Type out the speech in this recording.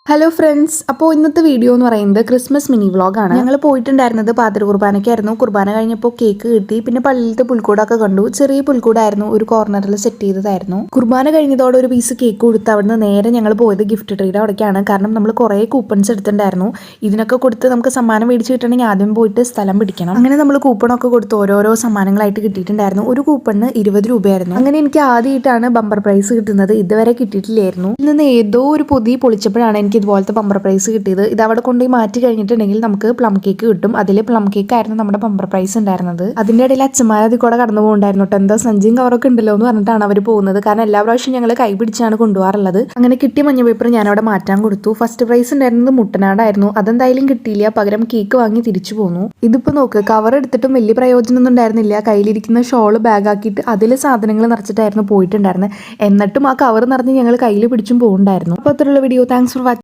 Hello friends, അപ്പോൾ ഇന്നത്തെ video എന്ന് പറയുന്നത് ക്രിസ്മസ് മിനി വ്ളോഗാണ്. ഞങ്ങൾ പോയിട്ടുണ്ടായിരുന്നത് പാതിര കുർബാനയ്ക്കായിരുന്നു. കുർബാന കഴിഞ്ഞപ്പോൾ കേക്ക് കിട്ടി, പിന്നെ പള്ളിയിലത്തെ പുൽക്കൂടൊക്കെ കണ്ടു. ചെറിയ പുൽക്കൂടായിരുന്നു, ഒരു കോർണറിൽ സെറ്റ് ചെയ്തതായിരുന്നു. കുർബാന കഴിഞ്ഞതോടെ ഒരു പീസ് കേക്ക് കൊടുത്ത് അവിടുന്ന് നേരെ ഞങ്ങൾ പോയത് ഗിഫ്റ്റ് ട്രീയുടെ അവിടേക്കാണ്. കാരണം നമ്മൾ കുറേ കൂപ്പൺസ് എടുത്തിട്ടുണ്ടായിരുന്നു. ഇതിനൊക്കെ കൊടുത്ത് നമുക്ക് സമ്മാനം മേടിച്ച് കിട്ടണമെങ്കിൽ ആദ്യം പോയിട്ട് സ്ഥലം പിടിക്കണം. അങ്ങനെ നമ്മൾ കൂപ്പണൊക്കെ കൊടുത്ത് ഓരോരോ സമ്മാനങ്ങളായിട്ട് കിട്ടിയിട്ടുണ്ടായിരുന്നു. ഒരു കൂപ്പണിന് 20 രൂപയായിരുന്നു. അങ്ങനെ എനിക്ക് ആദ്യമായിട്ടാണ് ബമ്പർ പ്രൈസ് കിട്ടുന്നത്. ഇതുവരെ കിട്ടിയിട്ടില്ലായിരുന്നു. ഇതിൽ നിന്ന് ഏതോ ഒരു പൊതി പൊളിച്ചപ്പോഴാണ് എനിക്ക് ഇതുപോലത്തെ ബമ്പർ പ്രൈസ് കിട്ടിയത്. ഇത് അവിടെ കൊണ്ടുപോയി മാറ്റി കഴിഞ്ഞിട്ടുണ്ടെങ്കിൽ നമുക്ക് പ്ലം കേക്ക് കിട്ടും. അതിൽ പ്ലം കേക്ക് ആയിരുന്നു നമ്മുടെ ബമ്പർ പ്രൈസ് ഉണ്ടായിരുന്നത്. അതിന്റെ ഇടയിൽ അച്ഛന്മാർ അതിൽ കൂടെ കടന്നു പോകുന്നുണ്ടായിരുന്നു കേട്ടോ. എന്താ സഞ്ചിയും കവറൊക്കെ ഉണ്ടല്ലോ എന്ന് പറഞ്ഞിട്ടാണ് അവർ പോകുന്നത്. കാരണം എല്ലാ പ്രാവശ്യം ഞങ്ങൾ കൈ പിടിച്ചാണ് കൊണ്ടുപോകാറുള്ളത്. അങ്ങനെ കിട്ടിയ മഞ്ഞ പേപ്പർ ഞാൻ അവിടെ മാറ്റാൻ കൊടുത്തു. ഫസ്റ്റ് പ്രൈസ് ഉണ്ടായിരുന്നത് മുട്ടനാടായിരുന്നു. അതെന്തായാലും കിട്ടിയില്ല, പകരം കേക്ക് വാങ്ങി തിരിച്ചു പോന്നു. ഇതിപ്പോ നോക്ക്, കവർ എടുത്തിട്ടും വലിയ പ്രയോജനമൊന്നും ഉണ്ടായിരുന്നില്ല. കയ്യിലിരിക്കുന്ന ഷോള് ബാഗാക്കിയിട്ട് അതിൽ സാധനങ്ങൾ നിറച്ചിട്ടായിരുന്നു പോയിട്ടുണ്ടായിരുന്നത്. എന്നിട്ടും ആ കവർ നിറഞ്ഞ് ഞങ്ങൾ കയ്യിൽ പിടിച്ചും പോകുന്നുണ്ടായിരുന്നു. അപ്പോൾ അത്രയുള്ള വീഡിയോ. Thanks for watching.